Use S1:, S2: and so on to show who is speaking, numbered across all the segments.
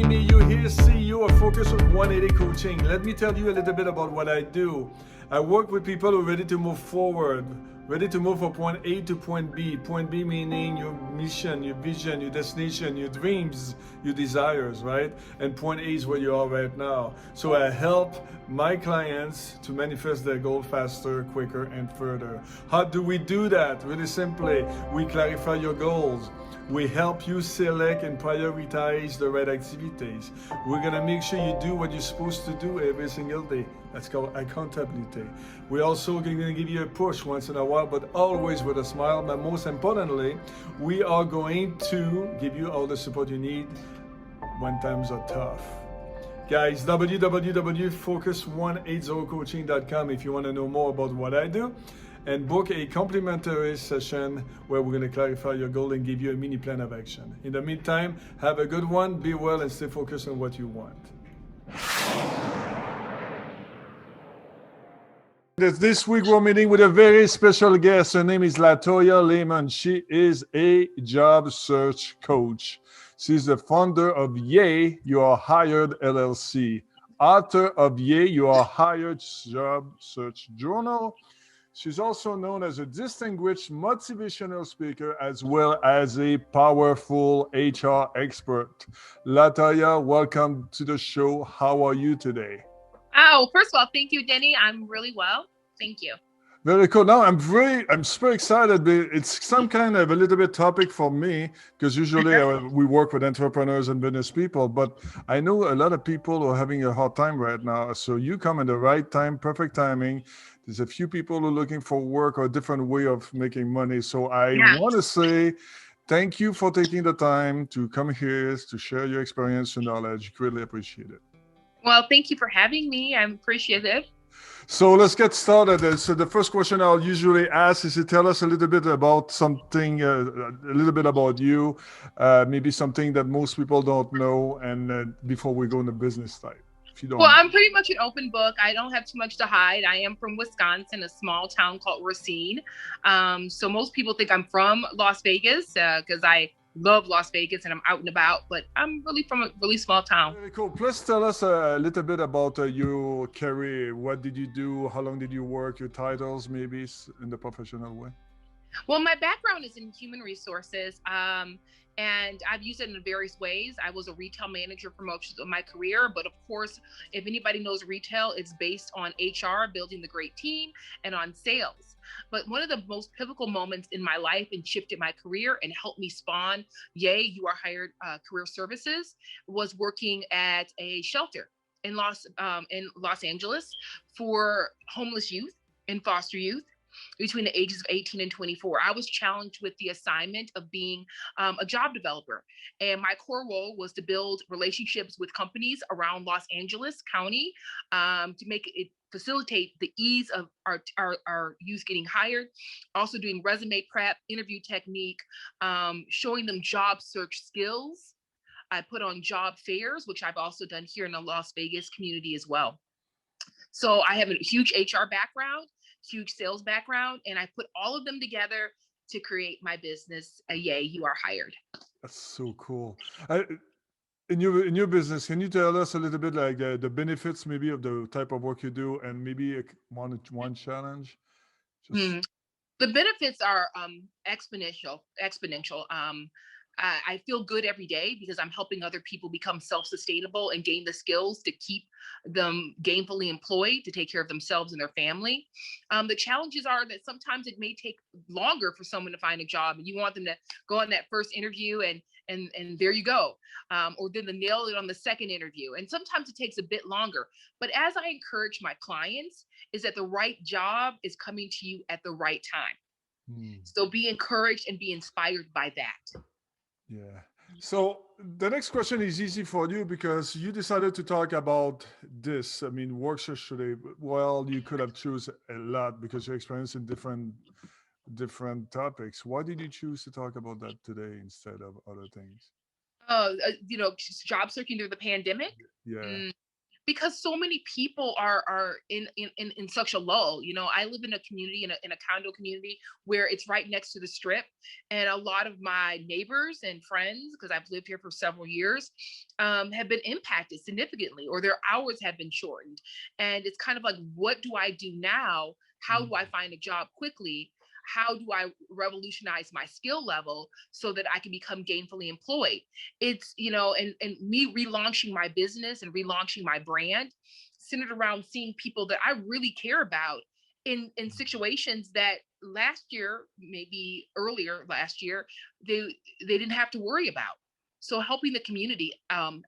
S1: me, you here, CEO of Focus 180 Coaching. Let me tell you a little bit about what I do. I work with people who are ready to move forward, ready to move from point A to point B. Point B meaning your mission, your vision, your destination, your dreams, your desires, right? And point A is where you are right now. So I help my clients to manifest their goal faster, quicker, and further. How do we do that? Really simply, we clarify your goals. We help you select and prioritize the right activities. We're gonna make sure you do what you're supposed to do every single day. That's called accountability. We're also gonna give you a push once in a while, but always with a smile. But most importantly, we are going to give you all the support you need when times are tough. Guys, www.focus180coaching.com if you want to know more about what I do, and book a complimentary session where we're going to clarify your goal and give you a mini plan of action. In the meantime, have a good one, be well, and stay focused on what you want. This week we're meeting with a very special guest. Her name is Toya Laymon. She is a job search coach. She's the founder of Yay, You Are Hired LLC, author of Yay, You Are Hired Job Search Journal. She's also known as a distinguished motivational speaker as well as a powerful HR expert. Latoya, welcome to the show. How are you today?
S2: Oh, first of all, thank you, Denny. I'm really well. Thank you.
S1: Very cool. Now I'm super excited. It's some kind of a little bit topic for me because usually we work with entrepreneurs and business people, but I know a lot of people are having a hard time right now. So you come in the right time, perfect timing. There's a few people who are looking for work or a different way of making money. So I want to say thank you for taking the time to come here to share your experience and knowledge. Greatly appreciate it.
S2: Well, thank you for having me. I'm appreciative.
S1: So let's get started. So the first question I'll usually ask is to tell us a little bit about something, a little bit about you, maybe something that most people don't know, and before we go into business type. If you don't.
S2: Well, I'm pretty much an open book. I don't have too much to hide. I am from Wisconsin, a small town called Racine. So most people think I'm from Las Vegas because I love Las Vegas and I'm out and about, but I'm really from a really small town.
S1: Very cool. Please tell us a little bit about your career. What did you do? How long did you work? Your titles, maybe in the professional way?
S2: Well, my background is in human resources, and I've used it in various ways. I was a retail manager for most of my career, but of course, if anybody knows retail, it's based on HR, building the great team, and on sales. But one of the most pivotal moments in my life and shifted my career and helped me spawn Yay, You Are Hired Career Services was working at a shelter in Los Angeles for homeless youth and foster youth between the ages of 18 and 24. I was challenged with the assignment of being a job developer. And my core role was to build relationships with companies around Los Angeles County to make it facilitate the ease of our youth getting hired, also doing resume prep, interview technique, showing them job search skills. I put on job fairs, which I've also done here in the Las Vegas community as well. So I have a huge HR background, huge sales background, and I put all of them together to create my business, Yay, You Are Hired.
S1: That's so cool. In your business, can you tell us a little bit like the benefits maybe of the type of work you do and maybe one challenge?
S2: The benefits are exponential. I feel good every day because I'm helping other people become self-sustainable and gain the skills to keep them gainfully employed, to take care of themselves and their family. The challenges are that sometimes it may take longer for someone to find a job. You want them to go on that first interview and there you go. Or then to nail it on the second interview. And sometimes it takes a bit longer. But as I encourage my clients, is that the right job is coming to you at the right time. So be encouraged and be inspired by that.
S1: Yeah. So the next question is easy for you because you decided to talk about this. I mean, work search today. Well, you could have chosen a lot because you're experiencing different topics. Why did you choose to talk about that today instead of other things?
S2: Job searching through the pandemic.
S1: Yeah.
S2: because so many people are in such a lull. You know, I live in a community, in a condo community where it's right next to the strip, and a lot of my neighbors and friends, because I've lived here for several years, have been impacted significantly, or their hours have been shortened. And it's kind of like, what do I do now? How do I find a job quickly? How do I revolutionize my skill level so that I can become gainfully employed? It's, you know, and me relaunching my business and relaunching my brand centered around seeing people that I really care about in situations that last year, maybe earlier last year, they didn't have to worry about. So helping the community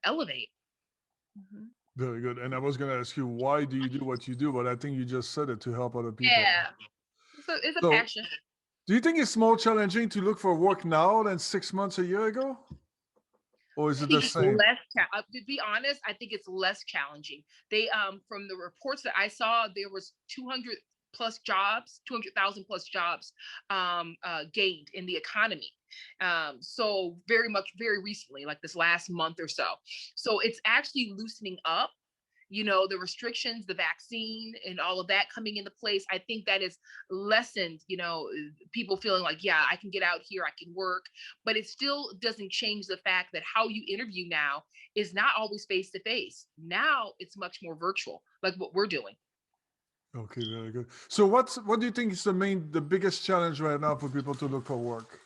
S2: elevate. Mhm.
S1: Very good. And I was going to ask you, why do you do what you do? But I think you just said it, to help other people.
S2: Yeah, it's a
S1: So,
S2: passion.
S1: do you think it's more challenging to look for work now than 6 months, a year ago? Or is
S2: I
S1: it the
S2: think it's
S1: same?
S2: less. To be honest, I think it's less challenging. They, from the reports that I saw, there was 200 plus jobs, 200,000 plus jobs gained in the economy. So very recently, like this last month or so. So it's actually loosening up. You know, the restrictions, the vaccine, and all of that coming into place. I think that is lessened, you know, people feeling like, yeah, I can get out here, I can work, but it still doesn't change the fact that how you interview now is not always face to face. Now it's much more virtual, like what we're doing.
S1: Okay, very good. So what do you think is the biggest challenge right now for people to look for work?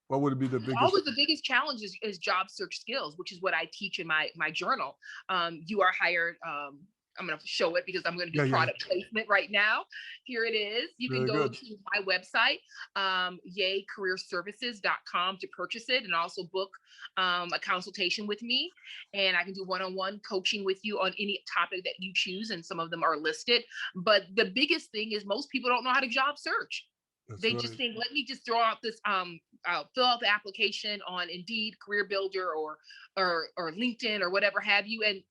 S1: What would be the biggest?
S2: Always the biggest challenge is job search skills, which is what I teach in my journal. You are hired. I'm going to show it because I'm going to do
S1: Yeah, yeah.
S2: product placement right now. Here it is. You can
S1: Very
S2: go
S1: good.
S2: to my website, yaycareerservices.com, to purchase it, and also book a consultation with me. And I can do one-on-one coaching with you on any topic that you choose, and some of them are listed. But the biggest thing is most people don't know how to job search.
S1: That's
S2: They just
S1: right.
S2: think, let me just throw out this fill out the application on Indeed, Career Builder, or LinkedIn, or whatever have you, and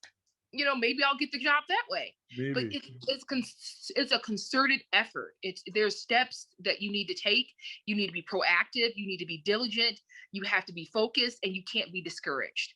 S2: you know, maybe I'll get the job that way. But
S1: Maybe.
S2: it's a concerted effort. There's steps that you need to take. You need to be proactive. You need to be diligent. You have to be focused, and you can't be discouraged.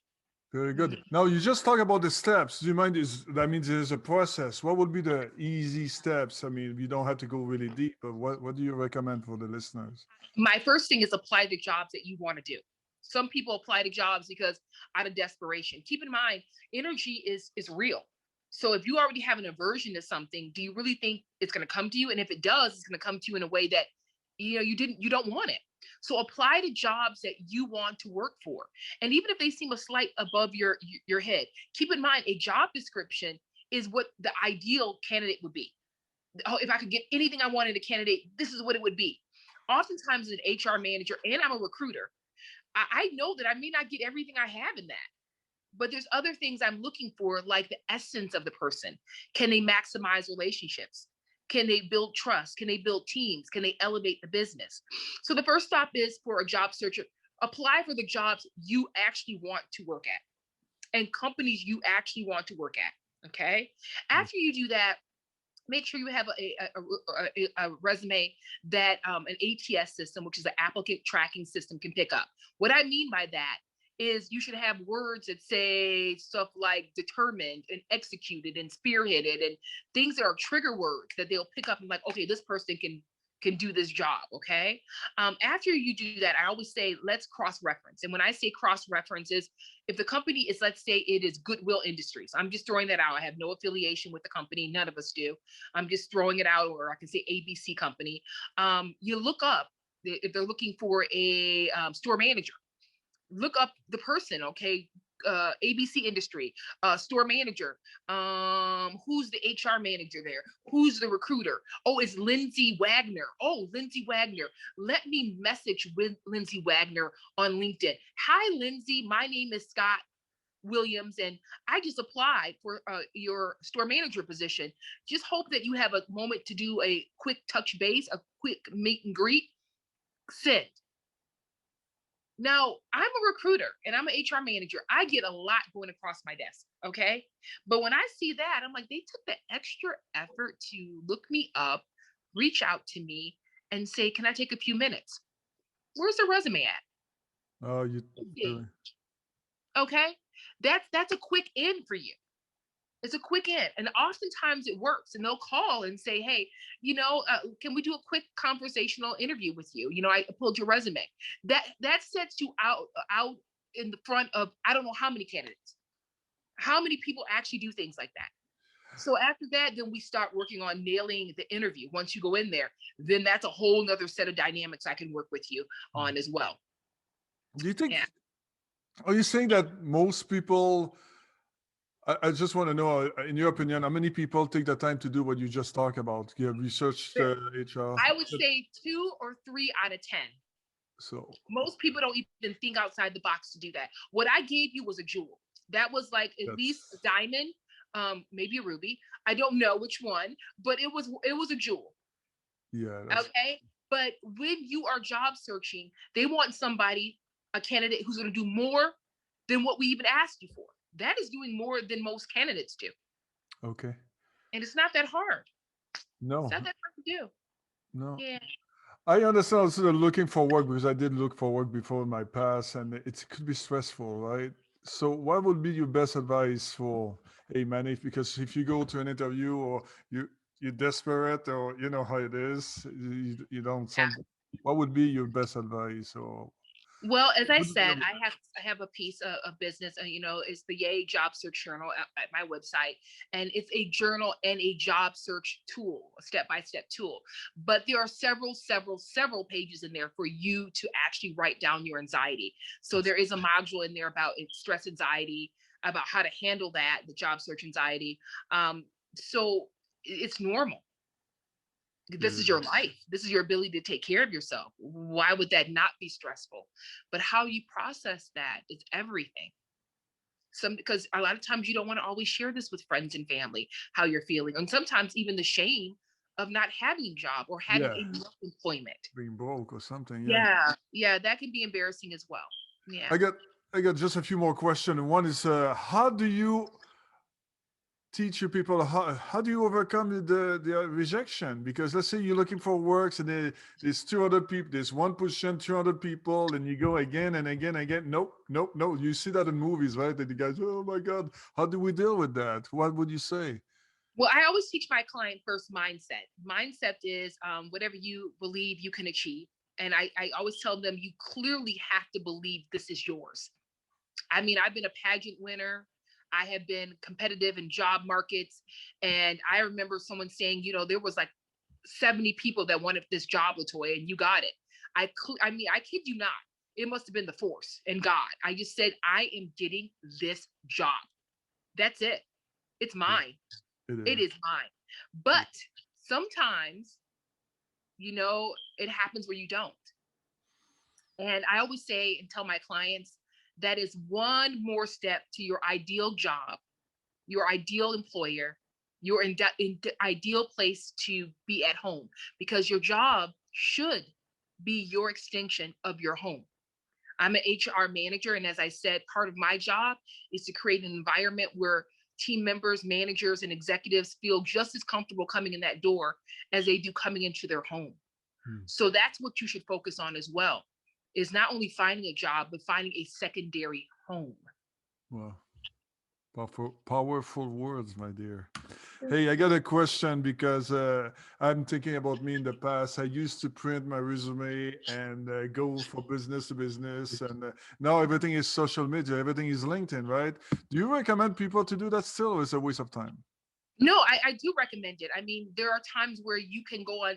S1: Very good.
S2: Mhm.
S1: Now you just talk about the steps. Do you mind? That means there's a process. What would be the easy steps? I mean, you don't have to go really deep, but what do you recommend for the listeners?
S2: My first thing is apply to jobs that you want to do. Some people apply to jobs because out of desperation. Keep in mind, energy is real. So if you already have an aversion to something, do you really think it's going to come to you? And if it does, it's going to come to you in a way that you don't want it. So apply to jobs that you want to work for. And even if they seem a slight above your head, keep in mind a job description is what the ideal candidate would be. Oh, if I could get anything I wanted a candidate, this is what it would be. Oftentimes, as an HR manager, and I'm a recruiter, I know that I may not get everything I have in that, but there's other things I'm looking for, like the essence of the person. Can they maximize relationships? Can they build trust? Can they build teams? Can they elevate the business? So the first stop is, for a job searcher, apply for the jobs you actually want to work at and companies you actually want to work at. Okay. After you do that, make sure you have a resume that an ATS system, which is an applicant tracking system, can pick up. What I mean by that is you should have words that say stuff like determined and executed and spearheaded, and things that are trigger words that they'll pick up and like, okay, this person can do this job. Okay. After you do that, I always say, let's cross reference. And when I say cross reference, is if the company is, let's say it is Goodwill Industries, I'm just throwing that out. I have no affiliation with the company. None of us do. I'm just throwing it out. Or I can say ABC company. You look up, if they're looking for a store manager, look up the person. Okay. ABC industry, store manager. Who's the HR manager there? Who's the recruiter? Oh, it's Lindsay Wagner. Oh, Lindsay Wagner. Let me message with Lindsay Wagner on LinkedIn. Hi, Lindsay. My name is Scott Williams, and I just applied for your store manager position. Just hope that you have a moment to do a quick touch base, a quick meet and greet. Send. Now, I'm a recruiter and I'm an HR manager. I get a lot going across my desk. Okay. But when I see that, I'm like, they took the extra effort to look me up, reach out to me, and say, can I take a few minutes? Where's the resume at?
S1: Oh, you
S2: See.
S1: really?
S2: Okay. That's a quick in for you. It's a quick in, and oftentimes it works. And they'll call and say, "Hey, can we do a quick conversational interview with you? I pulled your resume." That sets you out in the front of I don't know how many candidates. How many people actually do things like that? So after that, then we start working on nailing the interview. Once you go in there, then that's a whole nother set of dynamics I can work with you on as well.
S1: Do you think?
S2: Yeah.
S1: Are you saying that most people? I just want to know, in your opinion, how many people take the time to do what you just talked about? You have researched HR.
S2: I would say 2 or 3 out of 10.
S1: So
S2: Most people don't even think outside the box to do that. What I gave you was a jewel. That was like at least a diamond, maybe a ruby. I don't know which one, but it was a jewel.
S1: Yeah.
S2: Okay. But when you are job searching, they want somebody, a candidate who's going to do more than what we even asked you for. That is doing more than most candidates do.
S1: Okay.
S2: And it's not that hard.
S1: No.
S2: It's not that hard to do.
S1: No.
S2: Yeah.
S1: I understand also looking for work, because I did look for work before in my past, and it could be stressful, right? So what would be your best advice for a man? Because if you go to an interview, or you're desperate, or you know how it is, you don't
S2: Yeah.
S1: what would be your best advice? Or
S2: Well, as I said, I have a piece of business, it's the Yay Job Search Journal at my website, and it's a journal and a job search tool, a step-by-step tool. But there are several pages in there for you to actually write down your anxiety. So there is a module in there about stress anxiety, about how to handle that, the job search anxiety. So it's normal. This is your life. This is your ability to take care of yourself. Why would that not be stressful? But how you process that is everything. Because a lot of times you don't want to always share this with friends and family, how you're feeling. And sometimes even the shame of not having a job or having enough employment.
S1: Being broke or something.
S2: Yeah, that can be embarrassing as well. Yeah.
S1: I got just a few more questions. One is, how do you teach your people, how do you overcome the rejection? Because let's say you're looking for works, and there's 200 people, there's one position, 200 people, and you go again and again and again. Nope. You see that in movies, right? And the guys, oh my God, how do we deal with that? What would you say?
S2: Well, I always teach my client first mindset. Mindset is whatever you believe you can achieve. And I always tell them you clearly have to believe this is yours. I mean, I've been a pageant winner. I have been competitive in job markets. And I remember someone saying, there was like 70 people that wanted this job, Latoya, and you got it. I kid you not. It must have been the force and God. I just said, I am getting this job. That's it. It's mine. It is mine. But sometimes, it happens where you don't. And I always say and tell my clients, that is one more step to your ideal job, your ideal employer, your ideal place to be at home, because your job should be your extension of your home. I'm an HR manager. And as I said, part of my job is to create an environment where team members, managers, and executives feel just as comfortable coming in that door as they do coming into their home. So that's what you should focus on as well, is not only finding a job, but finding a secondary home.
S1: Wow. Powerful words, my dear. Hey, I got a question, because I'm thinking about me in the past. I used to print my resume and go for business to business. And now everything is social media. Everything is LinkedIn, right? Do you recommend people to do that still, or is it a waste of time?
S2: No, I do recommend it. I mean, there are times where you can go on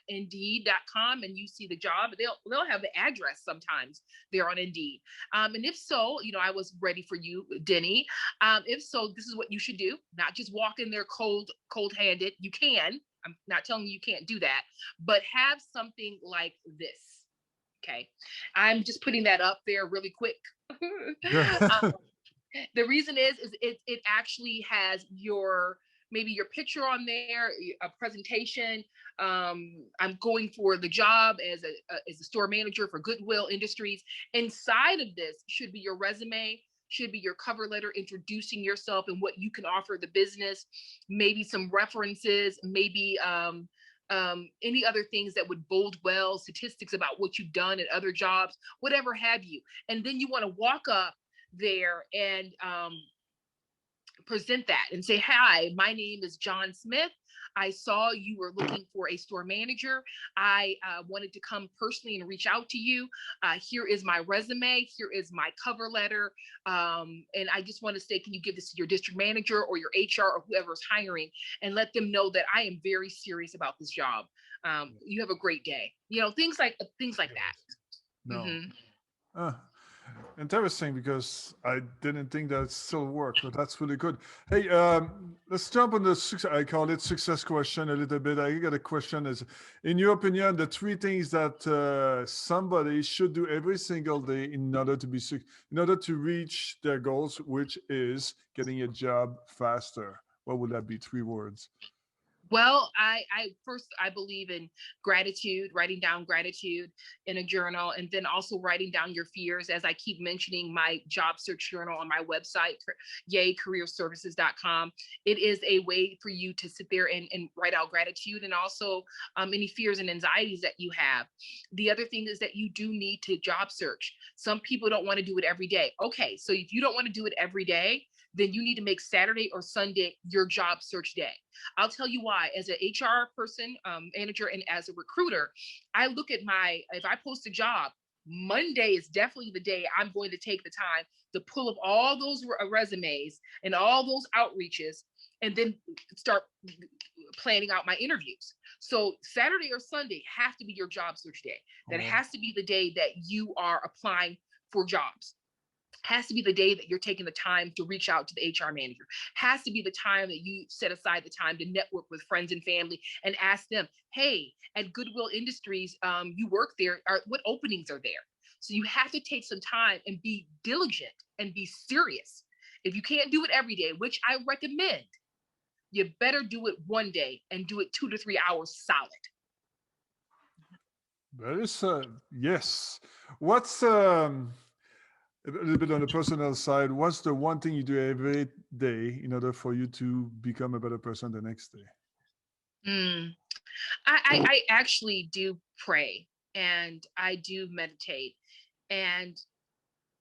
S2: Indeed.com and you see the job. They'll have the address sometimes there on Indeed. And if so, I was ready for you, Denny. If so, this is what you should do. Not just walk in there cold-handed. You can. I'm not telling you can't do that, but have something like this. Okay, I'm just putting that up there really quick. The reason is it actually has maybe your picture on there, a presentation. I'm going for the job as a store manager for Goodwill Industries. Inside of this should be your resume, should be your cover letter introducing yourself and what you can offer the business, maybe some references, maybe any other things that would bode well, statistics about what you've done at other jobs, whatever have you. And then you want to walk up there and present that and say, hi, my name is John Smith. I saw you were looking for a store manager. I wanted to come personally and reach out to you. Here is my resume. Here is my cover letter. And I just want to say, can you give this to your district manager or your HR or whoever's hiring, and let them know that I am very serious about this job. You have a great day. Things like that.
S1: No.
S2: Mm-hmm.
S1: Interesting, because I didn't think that still worked, but that's really good. Hey, let's jump on the I call it success question a little bit. I got a question: is, in your opinion, the three things that somebody should do every single day in order to in order to reach their goals, which is getting a job faster? What would that be? Three words.
S2: Well, I believe in gratitude, writing down gratitude in a journal, and then also writing down your fears. As I keep mentioning, my job search journal on my website, yaycareerservices.com. It is a way for you to sit there and write out gratitude, and also any fears and anxieties that you have. The other thing is that you do need to job search. Some people don't want to do it every day. Okay, so if you don't want to do it every day, then you need to make Saturday or Sunday your job search day. I'll tell you why. As an HR person, manager, and as a recruiter, I look at if I post a job, Monday is definitely the day I'm going to take the time to pull up all those resumes and all those outreaches, and then start planning out my interviews. So Saturday or Sunday have to be your job search day. That has to be the day that you are applying for jobs. Has to be the day that you're taking the time to reach out to the HR manager. Has to be the time that you set aside the time to network with friends and family and ask them, hey, at Goodwill Industries, you work there, what openings are there? So you have to take some time and be diligent and be serious. If you can't do it every day, which I recommend, you better do it one day and do it 2 to 3 hours solid.
S1: That is, yes. What's a little bit on the personal side, what's the one thing you do every day in order for you to become a better person the next day?
S2: I actually do pray, and I do meditate, and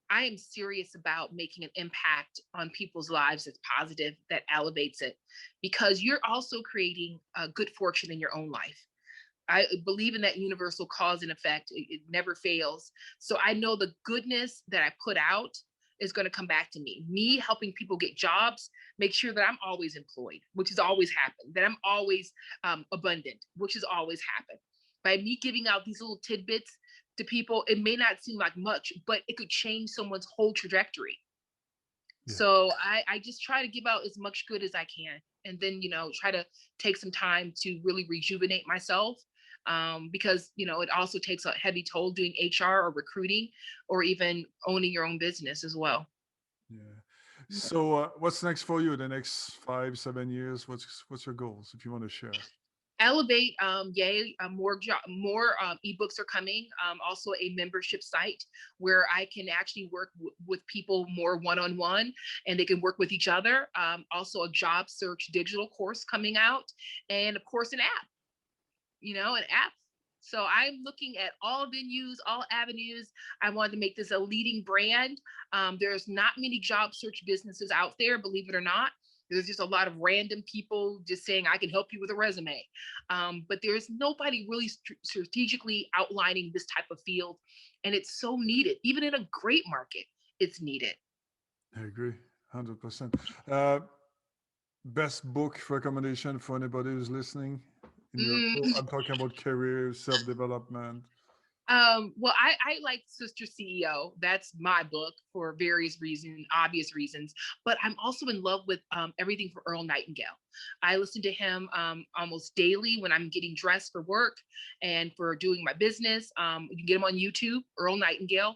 S2: I am serious about making an impact on people's lives that's positive, that elevates it, because you're also creating good fortune in your own life. I believe in that universal cause and effect. It never fails. So I know the goodness that I put out is going to come back to me. Me helping people get jobs, make sure that I'm always employed, which has always happened, that I'm always abundant, which has always happened. By me giving out these little tidbits to people, it may not seem like much, but it could change someone's whole trajectory. Yeah. So I just try to give out as much good as I can. And then, try to take some time to really rejuvenate myself. Because it also takes a heavy toll doing HR or recruiting, or even owning your own business as well.
S1: Yeah. So what's next for you? The next 5-7 years? What's your goals, if you want to share?
S2: Elevate, more ebooks are coming. Also a membership site where I can actually work with people more one-on-one, and they can work with each other. Also a job search digital course coming out, and of course an app. An app. So I'm looking at all venues, all avenues. I wanted to make this a leading brand. There's not many job search businesses out there, believe it or not. There's just a lot of random people just saying, I can help you with a resume. But there's nobody really strategically outlining this type of field. And it's so needed. Even in a great market, it's needed.
S1: I agree, 100%. Best book recommendation for anybody who's listening? I'm talking about career, self-development.
S2: Well, I like Sister CEO. That's my book for various reasons, obvious reasons. But I'm also in love with everything from Earl Nightingale. I listen to him almost daily when I'm getting dressed for work and for doing my business. You can get him on YouTube, Earl Nightingale.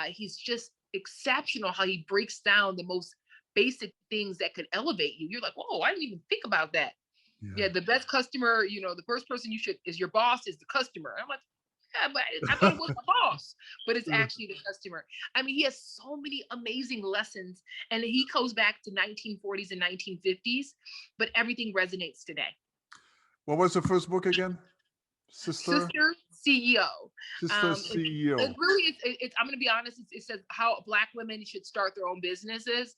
S2: He's just exceptional how he breaks down the most basic things that could elevate you. You're like, whoa, I didn't even think about that. Yeah, the best customer, the first person is your boss is the customer. And I'm like, yeah, but I thought it was the boss, but it's actually the customer. I mean, he has so many amazing lessons, and he goes back to 1940s and 1950s, but everything resonates today.
S1: What was the first book again? Sister
S2: CEO.
S1: Just a CEO.
S2: It really is. I'm going to be honest. It says how Black women should start their own businesses,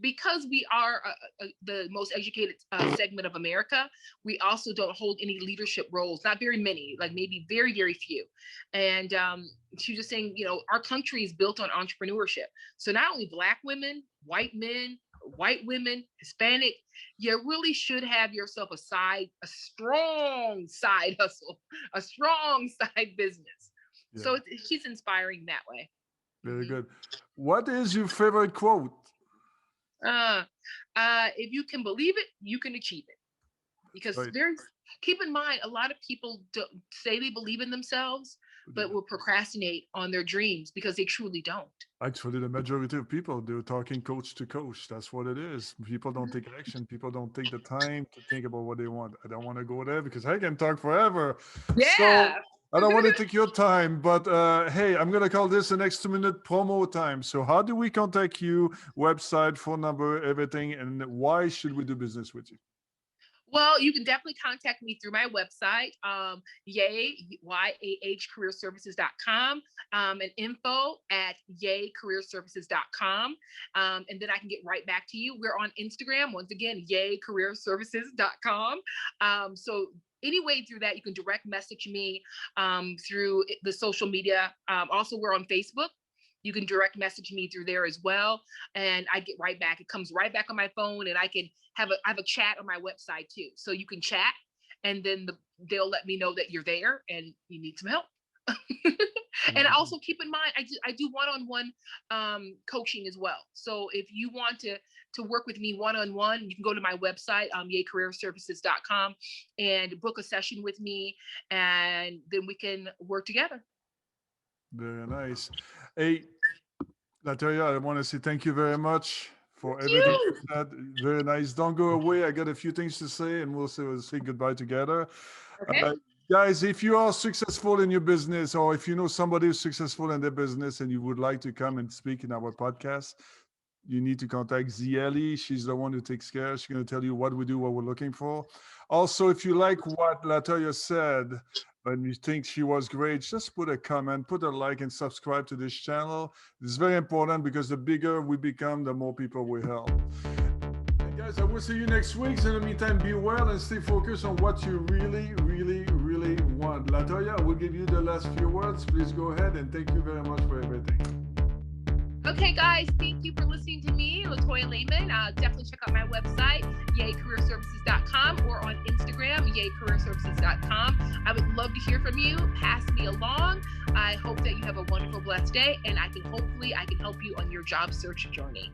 S2: because we are the most educated segment of America. We also don't hold any leadership roles, not very many, like maybe very, very few. And she was just saying, our country is built on entrepreneurship. So not only Black women, white men, white women, Hispanic, you really should have yourself a strong side hustle, a strong side business. Yeah. So she's inspiring that way.
S1: Very good. What is your favorite quote?
S2: If you can believe it, you can achieve it. Because keep in mind, a lot of people say they believe in themselves, but will procrastinate on their dreams because they truly don't.
S1: Actually, the majority of people, they're talking coach to coach. That's what it is. People don't take action. People don't take the time to think about what they want. I don't want to go there because I can talk forever.
S2: Yeah.
S1: So I don't want to take your time, but hey, I'm going to call this the next 2-minute promo time. So how do we contact you? Website, phone number, everything. And why should we do business with you?
S2: Well, you can definitely contact me through my website, yahcareerservices.com, and info@yahcareerservices.com. And then I can get right back to you. We're on Instagram, once again, yahcareerservices.com. So anyway, through that, you can direct message me through the social media. Also, we're on Facebook. You can direct message me through there as well. And I get right back. It comes right back on my phone, and I have a chat on my website too. So you can chat, and then they'll let me know that you're there and you need some help. And also keep in mind, I do one-on-one coaching as well. So if you want to work with me one-on-one, you can go to my website, yahcareerservices.com, and book a session with me, and then we can work together.
S1: Very nice. Hey, Toya, I want to say thank you very much for everything you said. Very nice. Don't go away. I got a few things to say, and we'll say goodbye together.
S2: Okay.
S1: Guys, if you are successful in your business, or if you know somebody who's successful in their business and you would like to come and speak in our podcast, you need to contact zeelall. She's the one who takes care. She's going to tell you what we do, what we're looking for. Also, if you like what Toya said, and you think she was great, just put a comment, put a like, and subscribe to this channel. It's very important because the bigger we become, the more people we help. And guys, I will see you next week. So in the meantime, be well and stay focused on what you really, really, really want. Toya, I will give you the last few words. Please go ahead, and thank you very much for everything.
S2: Okay, guys, thank you for listening to me, Toya Laymon. Definitely check out my website, yahcareerservices.com, or on Instagram, yahcareerservices.com. I would love to hear from you. Pass me along. I hope that you have a wonderful, blessed day, and I can help you on your job search journey.